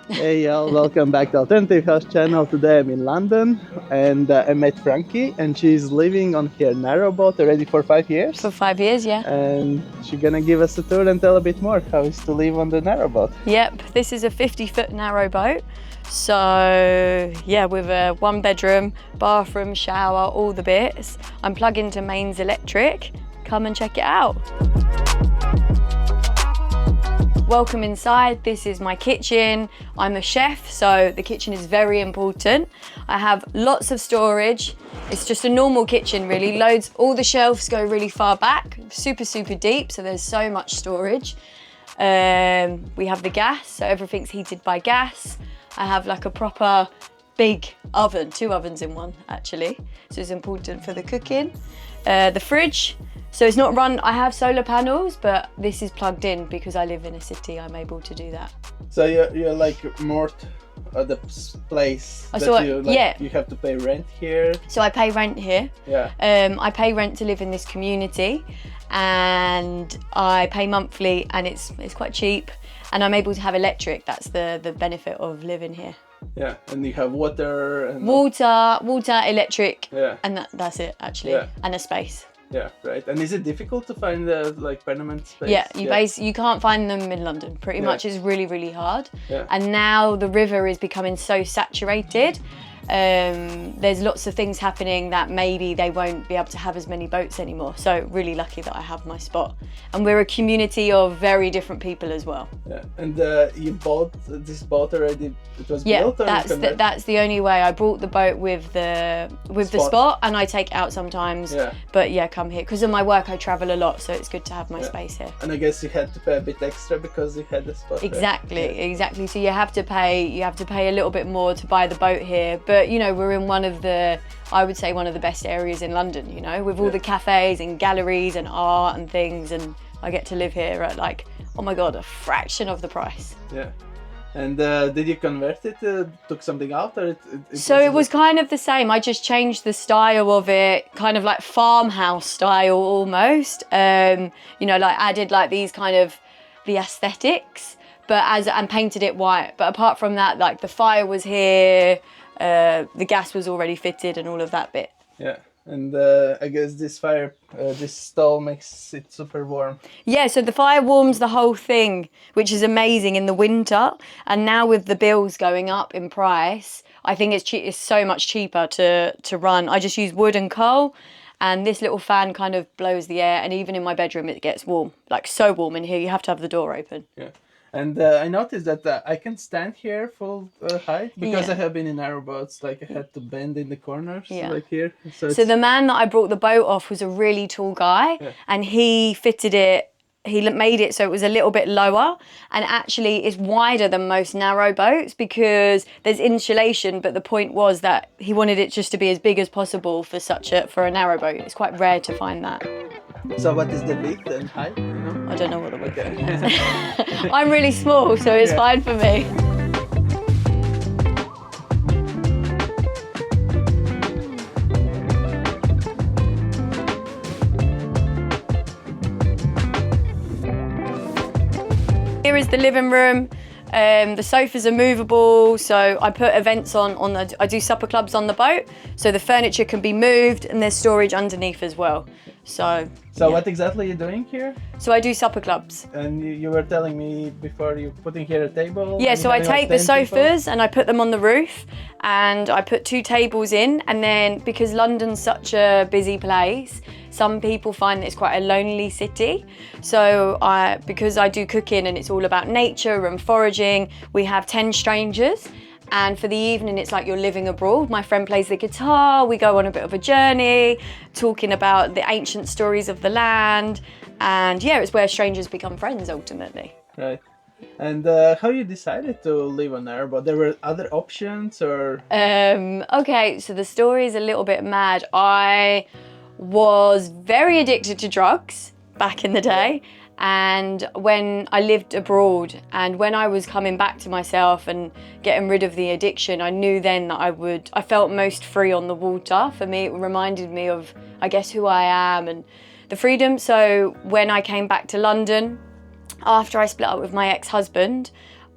Hey y'all, welcome back to Alternative House channel. Today I'm in London and I met Frankie and she's living on her narrowboat already for 5 years. For 5 years, yeah. And she's gonna give us a tour and tell a bit more how it's to live on the narrowboat. Yep, this is a 50-foot narrowboat. So yeah, with a 1-bedroom, bathroom, shower, all the bits. I'm plugged into mains electric. Come and check it out. Welcome inside. This is my kitchen. I'm a chef, so the kitchen is very important. I have lots of storage. It's just a normal kitchen really. Loads, all the shelves go really far back, super deep, so there's so much storage. We have the gas, so everything's heated by gas. I have like a proper big oven, 2 ovens in one actually, so it's important for the cooking. The fridge. So it's not run, I have solar panels, but this is plugged in because I live in a city, I'm able to do that. So you're like more the place that you have to pay rent here? So I pay rent here. Yeah. I pay rent to live in this community and I pay monthly and it's quite cheap and I'm able to have electric. That's the benefit of living here. Yeah, and you have water and... Water, electric, yeah. And that's it actually, yeah. And a space. Yeah, right. And is it difficult to find like permanent space? Yeah, you can't find them in London. Pretty much, it's really hard. Yeah. And now the river is becoming so saturated. There's lots of things happening that maybe they won't be able to have as many boats anymore. So really lucky that I have my spot. And we're a community of very different people as well. Yeah. And you bought this boat already? It was built? Or that's the only way. I brought the boat with the spot and I take it out sometimes. Yeah. But yeah, come here because of my work. I travel a lot, so it's good to have my space here. And I guess you had to pay a bit extra because you had the spot. Exactly, exactly. So you have to pay a little bit more to buy the boat here. But you know, we're in one of the, I would say one of the best areas in London, you know, with all the cafes and galleries and art and things, and I get to live here at like, oh my God, a fraction of the price. Yeah. And did you convert it, took something out or it was kind of the same. I just changed the style of it, kind of like farmhouse style almost. You know, like added like these kind of, the aesthetics, but and painted it white. But apart from that, like the fire was here, the gas was already fitted and all of that bit. Yeah, and I guess this fire, this stove makes it super warm. Yeah, so the fire warms the whole thing, which is amazing in the winter. And now with the bills going up in price, I think it's so much cheaper to run. I just use wood and coal, and this little fan kind of blows the air. And even in my bedroom, it gets warm, like so warm in here. You have to have the door open. Yeah. And I noticed that I can stand here full height because I have been in narrowboats. Like I had to bend in the corners, like here. So the man that I brought the boat off was a really tall guy, and he fitted it. He made it so it was a little bit lower, and actually it's wider than most narrow boats because there's insulation. But the point was that he wanted it just to be as big as possible for a narrow boat. It's quite rare to find that. So what is the width and height? You know? I don't know what the width is. I'm really small, so it's fine for me. Here is the living room. The sofas are movable, so I put events I do supper clubs on the boat, so the furniture can be moved and there's storage underneath as well. So what exactly are you doing here? So I do supper clubs. And you were telling me before you're putting here a table? Yeah, so I take the sofas and I put them on the roof and I put 2 tables in, and then because London's such a busy place, some people find that it's quite a lonely city. So because I do cooking and it's all about nature and foraging, we have 10 strangers. And for the evening, it's like you're living abroad. My friend plays the guitar, we go on a bit of a journey, talking about the ancient stories of the land. And yeah, it's where strangers become friends ultimately. Right. And how you decided to live on narrowboat? There were other options or? Okay, so the story is a little bit mad. I was very addicted to drugs back in the day. And when I lived abroad and when I was coming back to myself and getting rid of the addiction, I knew then that I felt most free on the water. For me, it reminded me of, I guess, who I am and the freedom. So when I came back to London, after I split up with my ex-husband,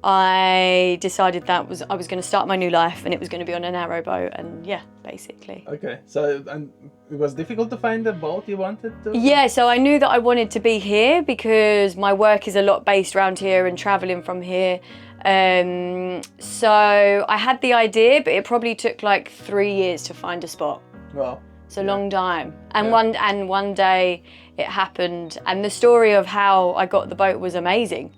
I decided that I was going to start my new life, and it was going to be on a narrowboat, and yeah, basically. Okay, so and it was difficult to find the boat you wanted to? Yeah, so I knew that I wanted to be here because my work is a lot based around here and traveling from here. So I had the idea, but it probably took like 3 years to find a spot. Wow. It's a long time. And one day it happened, and the story of how I got the boat was amazing.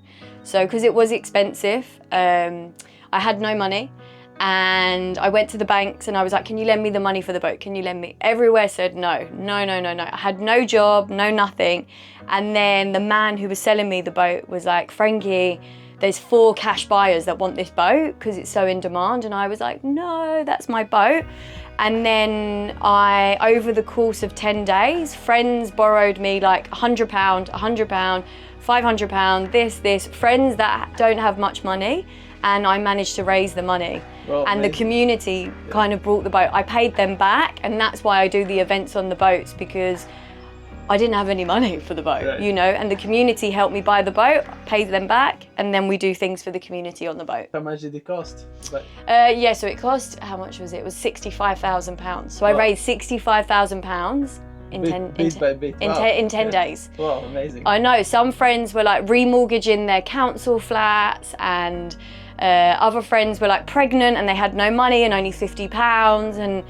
So, because it was expensive, I had no money, and I went to the banks and I was like, can you lend me the money for the boat? Can you lend me? Everywhere said no, no, no, no, no. I had no job, no nothing. And then the man who was selling me the boat was like, Frankie, there's 4 cash buyers that want this boat because it's so in demand. And I was like, no, that's my boat. And then over the course of 10 days, friends borrowed me like £100, £100, £500, this, friends that don't have much money, and I managed to raise the money. Well, and amazing. The community kind of brought the boat. I paid them back, and that's why I do the events on the boats, because I didn't have any money for the boat, right. you know, and the community helped me buy the boat, paid them back, and then we do things for the community on the boat. How much did it cost? Yeah, so it cost, how much was it? It was £65,000. So I raised £65,000 in 10 days. Wow, amazing. I know, some friends were like remortgaging their council flats, and other friends were like pregnant and they had no money and only £50. And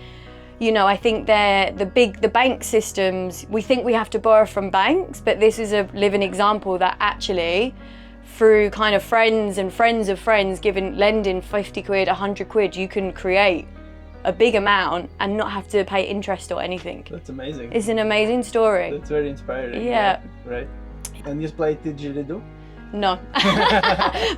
you know, I think the bank systems, we think we have to borrow from banks, but this is a living example that actually through kind of friends and friends of friends lending 50 quid, 100 quid, you can create a big amount and not have to pay interest or anything. That's amazing. It's an amazing story. That's very inspiring. Yeah. Right. And you play didgeridoo? No.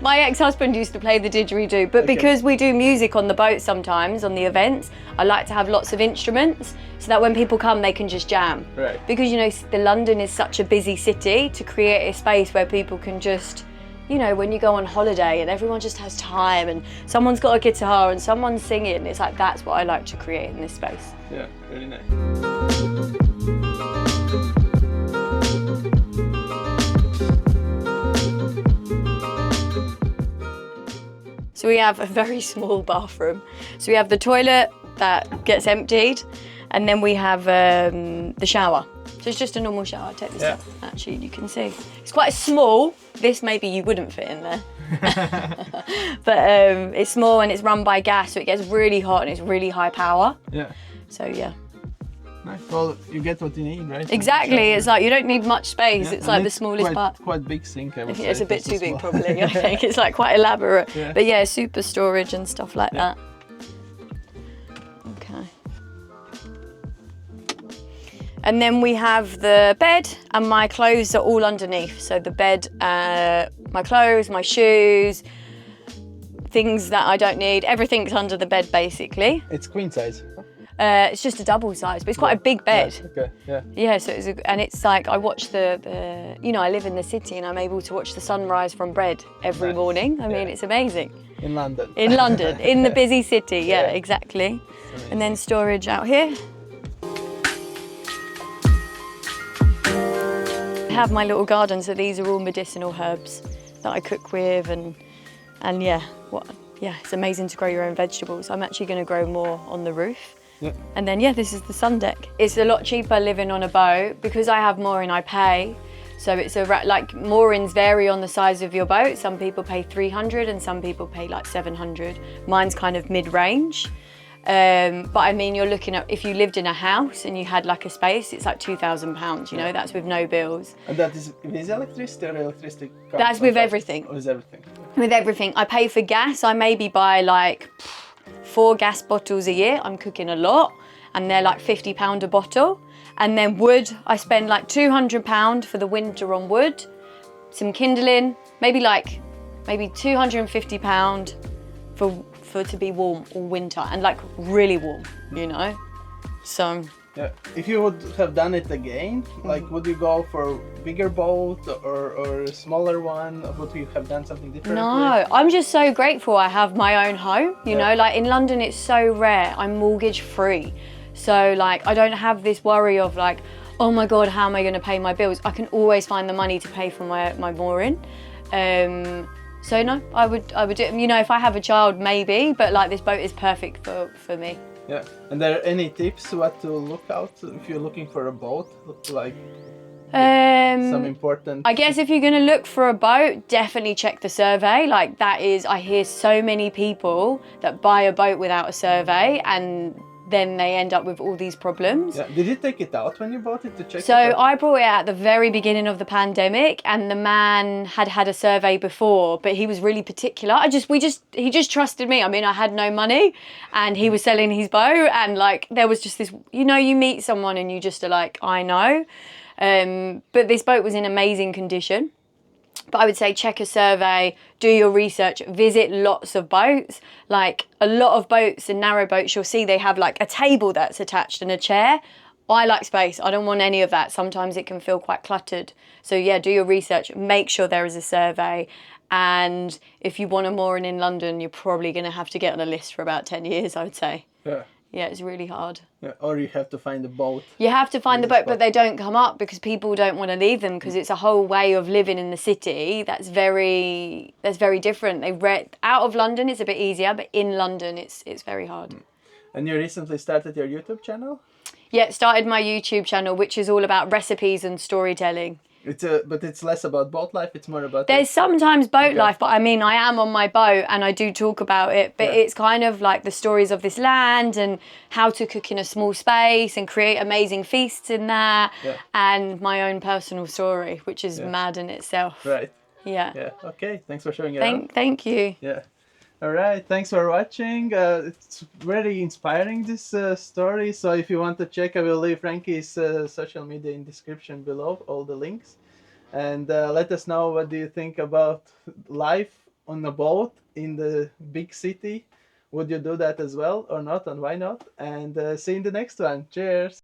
My ex-husband used to play the didgeridoo, but because we do music on the boat sometimes, on the events, I like to have lots of instruments so that when people come, they can just jam. Right. Because, you know, London is such a busy city, to create a space where people can just, you know, when you go on holiday and everyone just has time and someone's got a guitar and someone's singing, it's like, that's what I like to create in this space. Yeah, really nice. So we have a very small bathroom. So we have the toilet that gets emptied, and then we have the shower. So it's just a normal shower. Take this out. Actually, you can see. It's quite small. This maybe you wouldn't fit in there. But it's small and it's run by gas, so it gets really hot and it's really high power. Yeah. So yeah. Nice. Well, you get what you need, right? Exactly. It's like you don't need much space. It's like the smallest part. Quite big sink, I would say. It's a bit too big, probably. I think it's like quite elaborate. Yeah. But yeah, super storage and stuff like that. Okay. And then we have the bed, and my clothes are all underneath. So the bed, my clothes, my shoes, things that I don't need, everything's under the bed basically. It's queen size. It's just a double size, but it's quite a big bed. Yeah, okay, yeah. Yeah, so it's like I watch you know, I live in the city and I'm able to watch the sunrise from bed every morning. I mean, it's amazing. In London. In London, in the busy city, yeah, exactly. And then storage out here. I have my little garden, so these are all medicinal herbs that I cook with, and yeah, it's amazing to grow your own vegetables. I'm actually going to grow more on the roof. Yeah. And then, this is the sun deck. It's a lot cheaper living on a boat because I have mooring, I pay. So it's like moorings vary on the size of your boat. Some people pay 300 and some people pay like 700. Mine's kind of mid-range. But I mean, you're looking at, if you lived in a house and you had like a space, it's like £2,000, you know, that's with no bills. And that is with electricity or electricity? That's with everything. With everything? With everything. I pay for gas. I maybe buy like 4 gas bottles a year. I'm cooking a lot and they're like £50 a bottle. And then wood, I spend like £200 for the winter on wood, some kindling, maybe £250 for to be warm all winter, and like really warm, you know. So yeah, if you would have done it again, like would you go for bigger boat or a smaller one? Or would you have done something different? No, I'm just so grateful I have my own home, you know, like in London it's so rare. I'm mortgage free. So like I don't have this worry of like, oh my God, how am I going to pay my bills? I can always find the money to pay for my mooring. So no, I would do it. You know, if I have a child, maybe, but like this boat is perfect for me. Yeah. And there any tips what to look out if you're looking for a boat? Like some important. I guess if you're gonna look for a boat, definitely check the survey. Like that is, I hear so many people that buy a boat without a survey and then they end up with all these problems. Yeah. Did you take it out when you bought it to check So it out? I bought it at the very beginning of the pandemic, and the man had had a survey before, but he was really particular. He just trusted me. I mean, I had no money, and he was selling his boat, and like there was just this, you know, you meet someone and you just are like, I know. But this boat was in amazing condition. But I would say check a survey, do your research, visit lots of boats. Like a lot of boats and narrow boats, you'll see they have like a table that's attached and a chair. I like space. I don't want any of that. Sometimes it can feel quite cluttered. So yeah, do your research, make sure there is a survey. And if you want a mooring in London, you're probably going to have to get on a list for about 10 years, I would say. Yeah. Yeah, it's really hard. Yeah. Or you have to find a boat. You have to find the Really boat, but they don't come up because people don't want to leave them because it's a whole way of living in the city that's very different. Out of London it's a bit easier, but in London it's very hard. And you recently started your YouTube channel? Yeah, started my YouTube channel, which is all about recipes and storytelling. But it's less about boat life. It's more about. There's sometimes boat life, but I mean, I am on my boat and I do talk about it, but it's kind of like the stories of this land and how to cook in a small space and create amazing feasts in that, and my own personal story, which is mad in itself. Right. Yeah. Yeah. Okay. Thanks for showing it out. Thank you. Yeah. All right. Thanks for watching. It's very inspiring, this story. So if you want to check, I will leave Frankie's social media in description below, all the links. And let us know what do you think about life on a boat in the big city. Would you do that as well or not, and why not? And see you in the next one. Cheers.